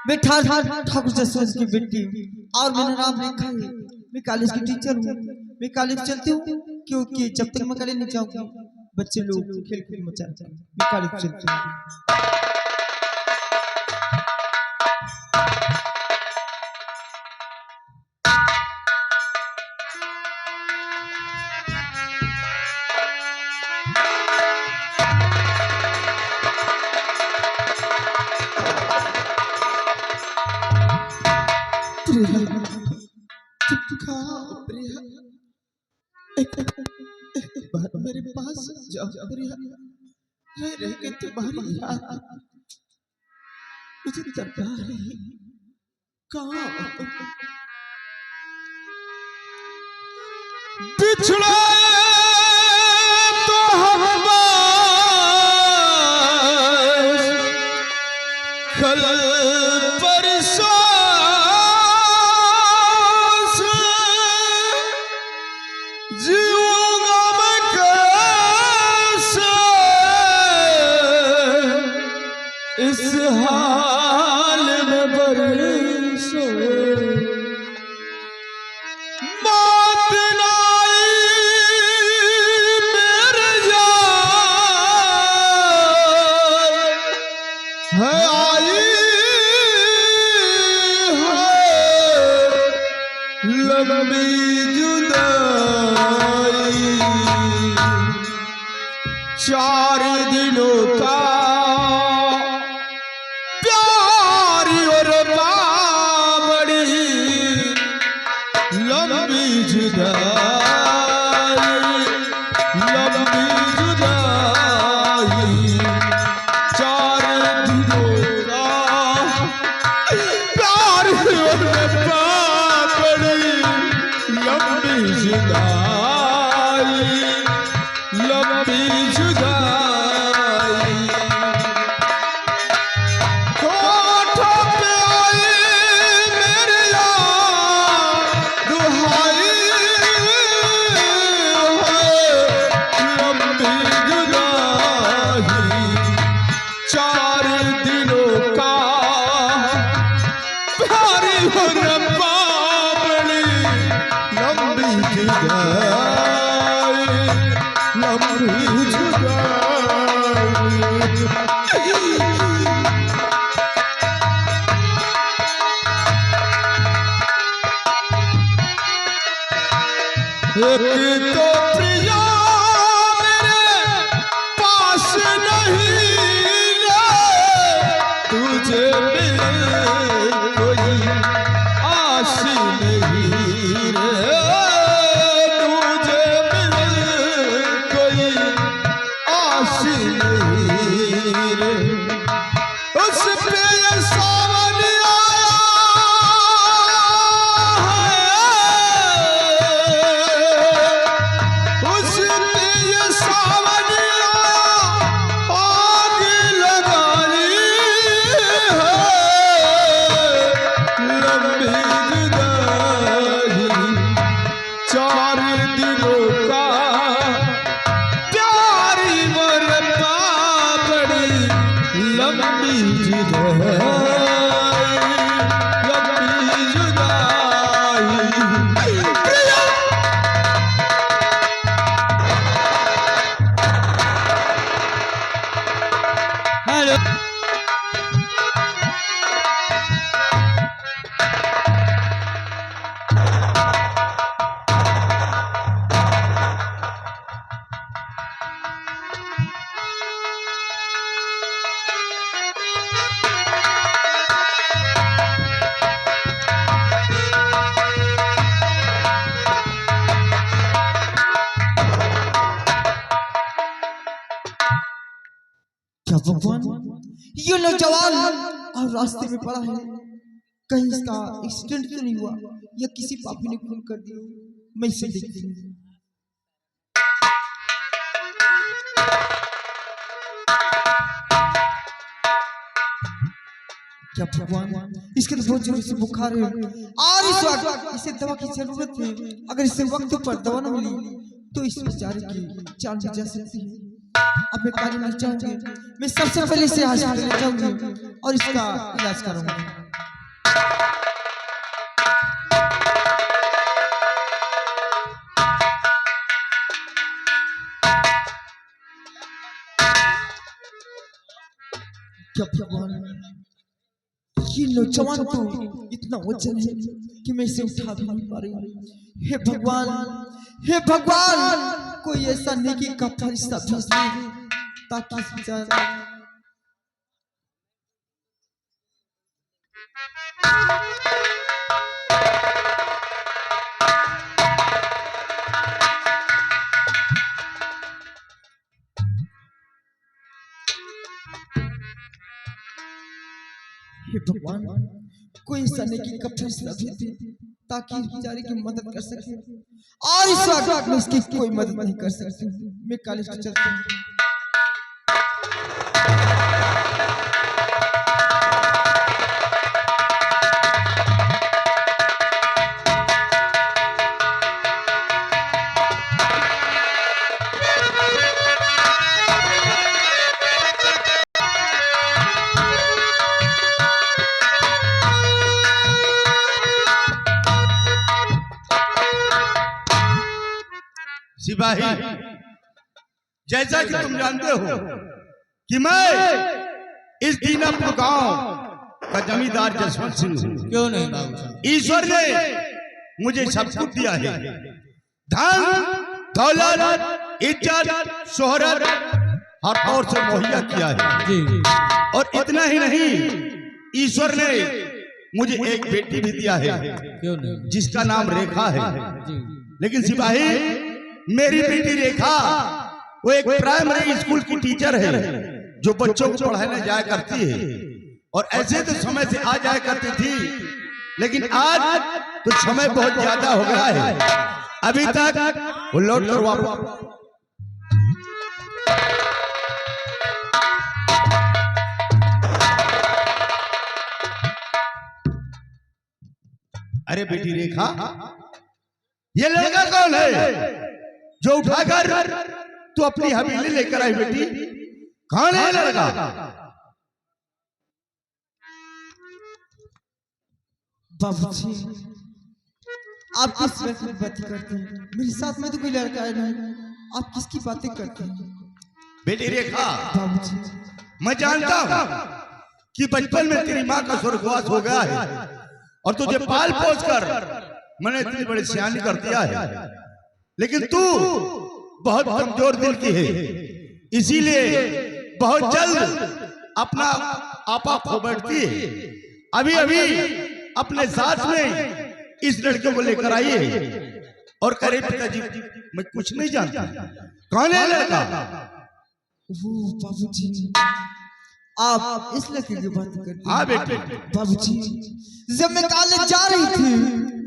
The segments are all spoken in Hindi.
मैं ठाकुर जसवंत की बेटी और मेरा नाम रेखा है। मैं कॉलेज की टीचर हूँ। मैं कॉलेज चलती हूँ क्योंकि जब तक मैं कॉलेज नहीं जाऊंगी बच्चे लोग खेल कूद मचाते हैं। मैं कॉलेज चलती हूँ। मेरे पास रह के तुम्हारी याद मुझे तड़पा रही। कहाँ बिछड़े तो हम कल परसों जीऊंगा मैं कैसे इस हाल में बरसों। बात नाई मेरे यार है आई है लंबी जुदाई। 4 दिनों का प्यार और बाबड़ी लंबी जुदाई लंबी जुदाई। 4 दिनों का प्यार और बाबड़ी लंबी जुदाई लंबी जुदाई। होठों पे आई मेरे यार दुहाई है लंबी जुदाई। 4 दिनों का प्यारी और बाबड़ी लंबी जुदाई लंबी जुदाई। एक तो प्रिया मेरे पास नहीं रे तुझे मिले कोई आस नहीं रे तुझे मिले कोई आस नहीं रे। उस पे ये सावन आया है उस पे ये सावन आया आग लगानी है लंबी जुदाई। 4 दिनों का प्यारी वर बाबड़ी लंबी जुदाई लंबी जुदाई। हेलो भगवान ये नौजवान और रास्ते में पड़ा है कहीं इसका एक्सीडेंट तो नहीं हुआ या किसी पापी ने खून कर दिया। मैं इसे देखती हूँ। क्या भगवान इसके तो बहुत जोर से बुखार है और इस वक्त इसे दवा की जरूरत है। अगर इसे वक्त पर दवा न मिली तो इस बेचारे की जान भी जा सकती है। अब मैं कॉलेज में जाऊंगी। मैं सबसे पहले इसे हॉस्पिटल ले जाऊंगी और इसका इलाज करूंगी। क्या भगवान, ये नौजवान तो इतना वजन है कि मैं इसे उठा भी नहीं पा रही हूँ। हे भगवान, हे भगवान, कोई ऐसा नेकी का फरिश्ता भेज दे ताकि इस बेचारा हे भगवान, कोई ऐसा नेकी का फरिश्ता भेज दे ताकि इस बेचारे की मदद कर सके। और इस वक्त मैं इसकी कोई मदद नहीं कर सकती। मैं कॉलेज चलती हूँ। सिपाही, जैसा कि तुम जानते हो कि मैं इस दीनापुर गांव का जमींदार जसवंत सिंह हूँ। क्यों नहीं बाबू साहब? ईश्वर ने मुझे सब कुछ दिया है, धन दौलत इज्जत शोहरत हर तौर से मुहैया किया है जी। और इतना ही नहीं, ईश्वर ने मुझे एक बेटी भी दिया है क्यों नहीं? जिसका नाम रेखा है। जी। लेकिन सिपाही, मेरी बेटी रेखा वो एक प्राइमरी स्कूल की टीचर है जो बच्चों को पढ़ाने जाया करती है। और ऐसे तो समय से आ जाया करती थी, लेकिन आज तो समय बहुत ज्यादा हो गया है, अभी तक वो लौट कर वापस। अरे बेटी रेखा, ये लड़का कौन है जो उठाकर तू अपनी हवेली लेकर आई? बेटी, कौन है लड़का? बाबूजी, आप किस बात की बातें करते हैं? मेरे साथ में तो कोई लड़का है नहीं, आप किसकी बातें करते हैं? बेटी रेखा, बाबूजी, मैं जानता हूं कि बचपन में तेरी माँ का स्वर्गवास हो गया है और तुझे पाल पोस कर मैंने इतनी बड़ी सियानी कर दिया है, लेकिन तू बहुत कमजोर दिल की है, इसीलिए बहुत जल्द अपना आपा खो बैठती है। अभी अभी अपने साथ में इस लड़के को लेकर आई है और करे पिताजी मैं कुछ नहीं जानता, कौन है लड़का? वो बाबूजी, आप इस लड़के की बात करते हैं? हाँ बेटे। बाबूजी, जब मैं कॉलेज जा रही थी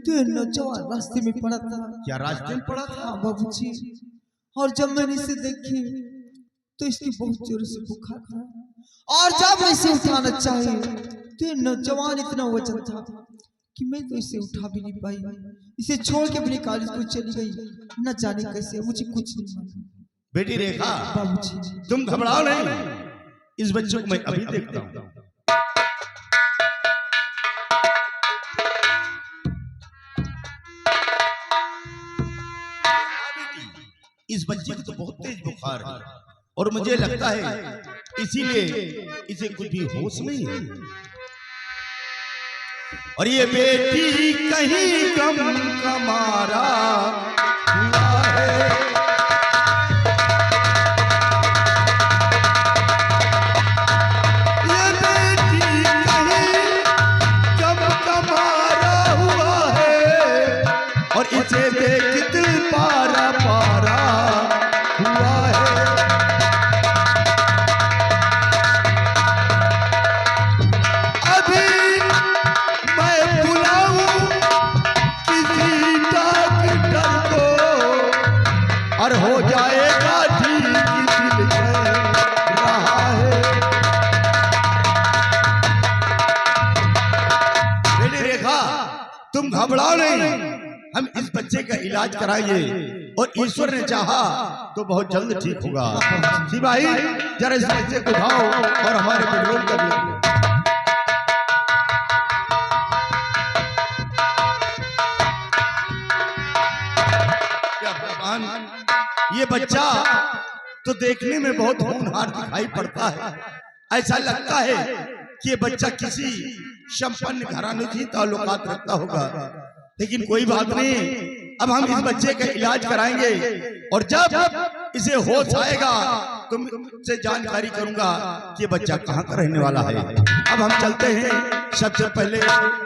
तो नौजवान रास्ते में पड़ा था। क्या रास्ते में पड़ा था? हाँ बाबूजी, और जब मैंने इसे देखी तो इसकी बहुत जोर से बुखार था और जब मैं इसे उठाना चाहे तो नौजवान इतना वजन था कि मैं तो इसे उठा भी नहीं पाई। इसे छोड़ के अपने कॉलेज को चली गई, न जाने कैसे, मुझे कुछ नहीं मालूम। बेटी रेखा, बाबूजी, तुम घबराओ नहीं, इस बच्चे को मैं अभी देखता हूँ। इस बच्चे को तो बहुत तेज बुखार है और मुझे लगता है इसीलिए इसे कुछ भी होश नहीं है। और ये बेटी कहीं गम का मारा हुआ है, ये बेटी कहीं गम का मारा हुआ है और इसे देख दिल पारा पारा हुआ है। अभी मैं बुलाऊं किसी डॉक्टर को और हो जाएगा ठीक, दिल कह रहा है। बेटी रेखा, तुम घबराओ नहीं, हम इस बच्चे का इलाज कराएंगे और ईश्वर ने चाहा तो बहुत जल्द ठीक होगा। सिपाही, जरा इस बच्चे को उठाओ और हमारे पेट्रोल कर लो। तो देखने में बहुत होनहार दिखाई पड़ता है। ऐसा लगता है कि ये बच्चा किसी संपन्न घराने की ताल्लुकात रखता होगा, लेकिन कोई बात नहीं। अब हम इस बच्चे का इलाज कराएंगे और जब इसे होश आएगा तो मैं तुमसे जानकारी करूंगा कि ये बच्चा कहाँ का रहने वाला है। अब हम चलते हैं सबसे पहले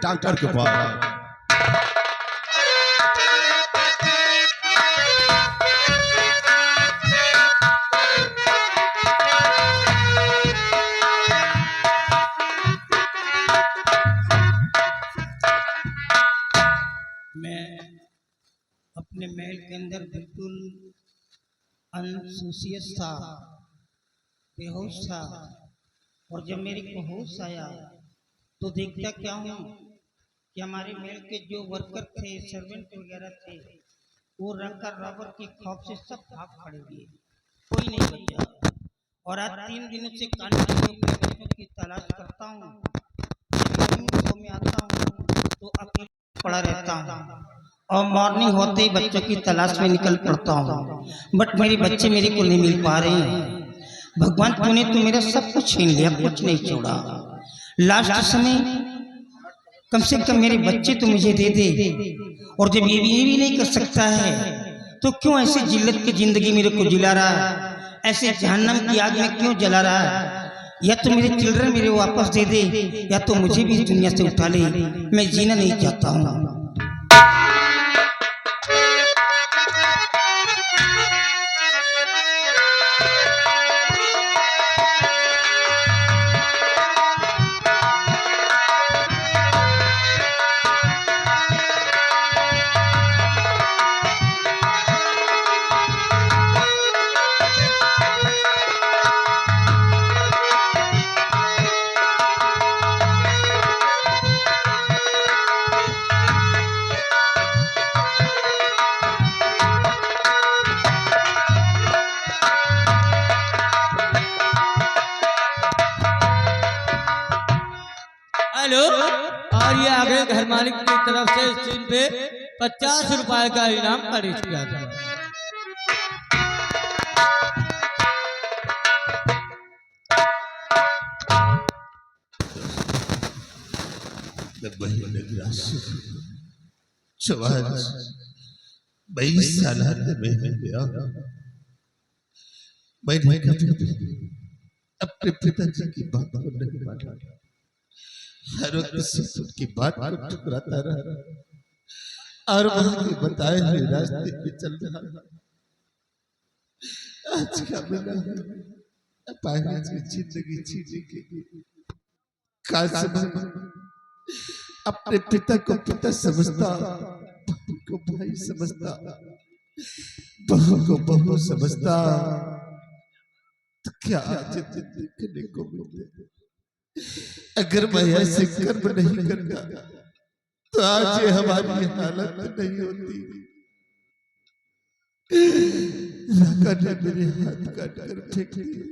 डॉक्टर के पास। मैं अपने महल के अंदर बिल्कुल अनसुसियस था, बेहोश था। और जब मेरे को होश आया तो देखता क्या हूँ कि हमारे महल के जो वर्कर थे, सर्वेंट वगैरह थे, वो रखकर रबर के खौफ से सब भाग खड़े हुए, कोई नहीं बचा। और आज 3 दिनों से कानपुर में अपने बच्चों की तलाश करता हूँ। सो में आता हूँ तो अकेले पड़ा रहता हूँ और मॉर्निंग होते ही बच्चों की तलाश में निकल पड़ता हूँ, बट मेरे बच्चे मेरे को नहीं मिल पा रहे हैं। भगवान तूने तो मेरा सब कुछ छीन लिया, कुछ नहीं छोड़ा। लास्ट समय कम से कम मेरे बच्चे तो मुझे दे दे। और जब ये भी नहीं कर सकता है तो क्यों ऐसे जिल्लत की जिंदगी मेरे को जिला रहा है, ऐसे जहन्नम की आग में क्यों जला रहा है। या तो मेरे चिल्ड्रन मेरे वापस दे दे या तो मुझे भी इस दुनिया से उठा ले, मैं जीना नहीं चाहता हूँ। हेलो, और ये आगे घर मालिक की तरफ से इस चीज पे 50 रुपए का इनाम खरीद किया था। अपने पिताजी की बात को नहीं माना, हर वक्त उनकी बात को ठुकराता रहा और उनके बताए हुए रास्ते पे चल रहा। आज का मिला पानी की जिंदगी जीने के काश अपने पिता को पिता समझता, भाई को भाई समझता, बहू को बहू समझता तो क्या आज देखने को मिलते। अगर मैं ऐसे कर्म नहीं करता तो आज ये हमारी हालत नहीं होती। राका ने मेरे हाथ काट कर फेंक दिया,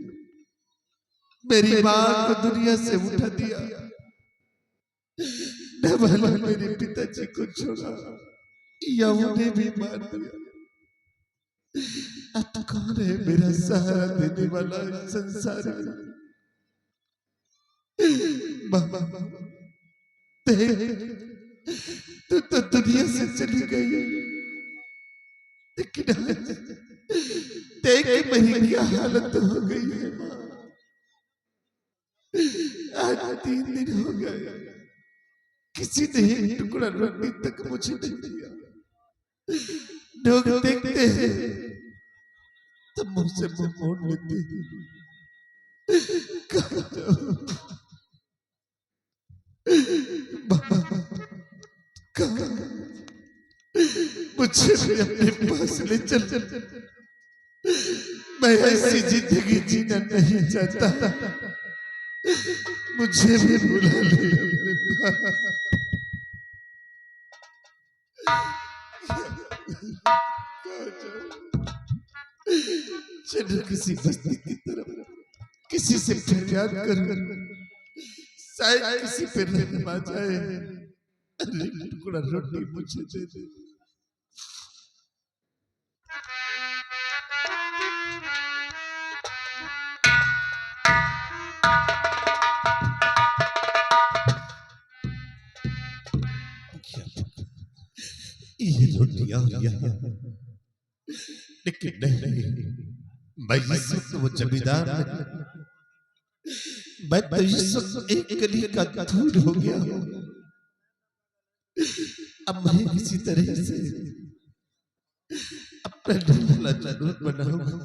मेरी मां को दुनिया से उठा दिया, न भला मेरे पिताजी को छोड़ा या उन्हें भी मार दिया। अब कौन है मेरा सहारा देने वाला संसार में? तू तो दुनिया से चली गई, लेकिन देख मेरी क्या हालत हो गई है। आज 3 दिन हो गए, किसी ने एक टुकड़ा रोटी तक मुझे नहीं दिया। लोग देखते हैं तो मुझसे मुंह मोड़ लेते हैं। मुझे भी अपने पास ले चल, मैं ऐसी जिंदगी जीना नहीं चाहता, मुझे भी बुला ले अपने पास। चलो किसी बस्ती की तरफ, किसी से फरियाद कर, शायद किसी पे रहम आ जाए। अरे टुकड़ा रोटी मुझे दे दे। ये रोटियां लेकिन नहीं, मैं इस वक्त वो जमींदार मैं तो इस वक्त एक कली का धूल हो गया हूं। अब मैं किसी तरह से अपना ढूंढना जरूर बनाऊंगा।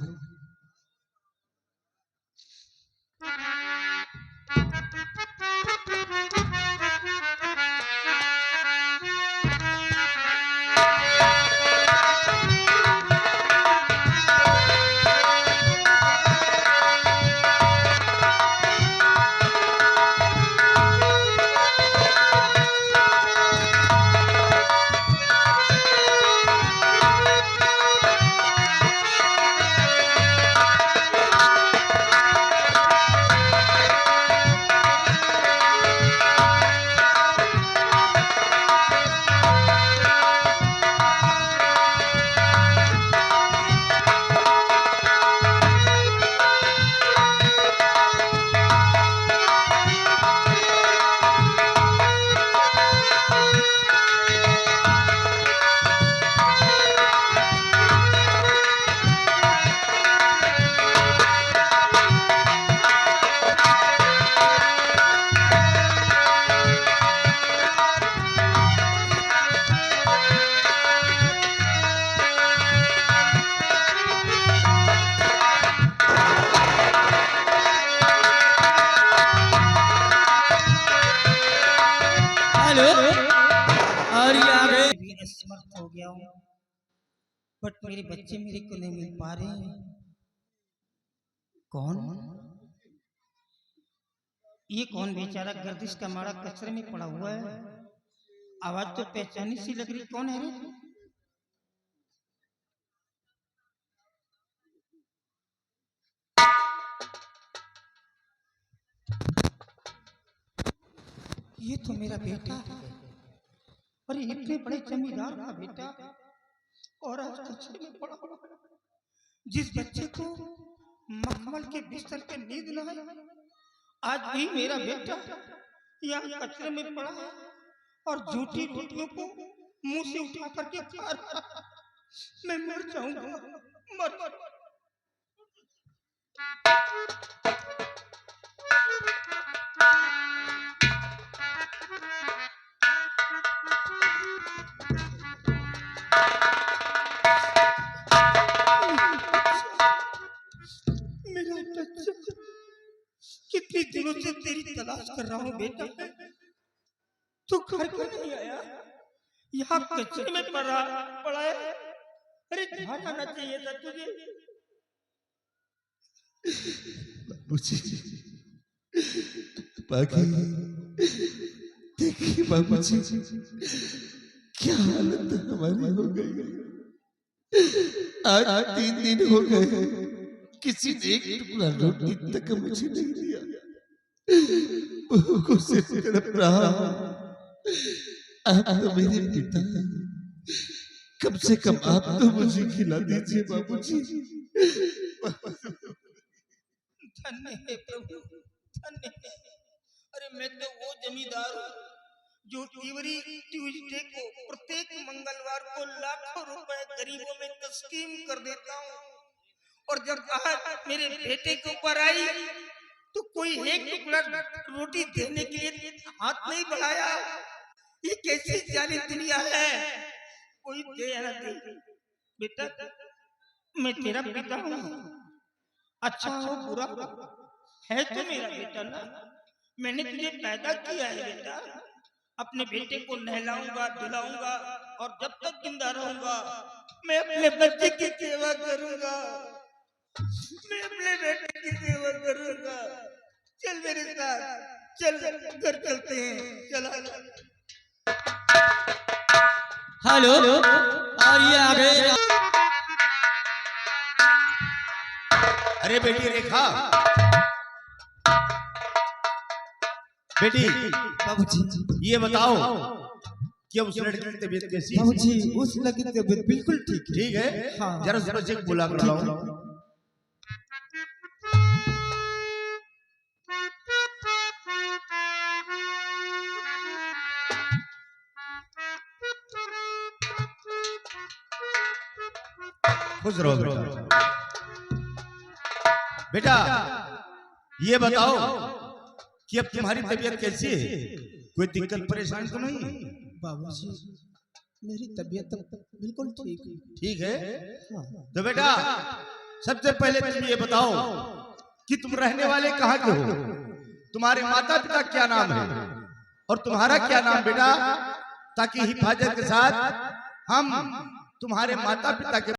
और ये आ गए। भी असमर्थ हो गया हूँ, बट मेरे बच्चे मेरे को नहीं मिल पा रहे हैं। कौन ये कौन बेचारा गर्दिश का मारा कचरे में पड़ा हुआ है? आवाज तो पहचानी सी लग रही, कौन है रे? ये तो मेरा बेटा है। अरे इतने बड़े जमींदार का बेटा और आज कचरे में पड़ा हुआ है। जिस बच्चे को मखमल के बिस्तर पे नींद न आए, आज भी मेरा बेटा यहाँ कचरे में पड़ा है और झूठी रोटियों को मुंह से उठा करके खा रहा है। मैं मर जाऊंगा, मर। मेरा बच्चा, कितने दिनों से तेरी तलाश कर रहा हूँ बेटा, तू घर क्यों नहीं आया? यहाँ कचरे में पड़ा है। अरे घर आना चाहिए था तुझे। बाबूजी, बाकी देखिए बाबूजी, क्या हालत हमारी हो गई। आज 3 दिन हो गए, किसी ने एक टुकड़ा रोटी तक मुझे नहीं दिया। भूखों से तड़प रहा हूं। आप तो मेरे पिता हैं, कम से कम आप तो मुझे खिला दीजिए बाबूजी। धन्य है प्रभु, धन्य है। अरे मैं तो वो जमींदार हूँ जो एवरी ट्यूसडे को प्रत्येक मंगलवार को लाखों रुपए गरीबों में तस्कीम कर देता हूँ। और जब आज मेरे बेटे के ऊपर आई तो कोई एक टुकड़ा रोटी देने के लिए हाथ नहीं बढ़ाया। ये कैसी जाली दुनिया है? कोई दे या ना दे, बेटा मैं तेरा पिता हूँ, अच्छा हो बुरा हो, है तो मेरा बेटा ना। मैंने तुझे पैदा किया है बेटा। अपने बेटे को नहलाऊंगा, धुलाऊंगा और जब तक जिंदा रहूंगा मैं अपने बच्चे की सेवा करूंगा। मैं अपने बेटे की सेवा करूंगा। चल मेरे साथ, चल घर चलते हैं, चला। हेलो, और ये आ गए। अरे बेटी रेखा, बेटी बाबूजी, ये बताओ कि उस लड़की की तबीयत कैसी है? बाबूजी उस लड़की की तबीयत बिल्कुल ठीक है। ठीक है, हाँ। जरा उसको चेक बुला कर लाओ। खुश रहो बेटा। बेटा ये बताओ कि अब तुम्हारी तबीयत कैसी है? कोई दिक्कत परेशानी तो नहीं? बाबूजी मेरी तबीयत बिल्कुल ठीक है। ठीक है। हाँ। तो बेटा सबसे पहले तुम ये बताओ कि तुम रहने वाले कहाँ के हो? तुम्हारे माता पिता क्या नाम है और तुम्हारा क्या नाम बेटा, ताकि हिफाजत के साथ हम तुम्हारे माता पिता के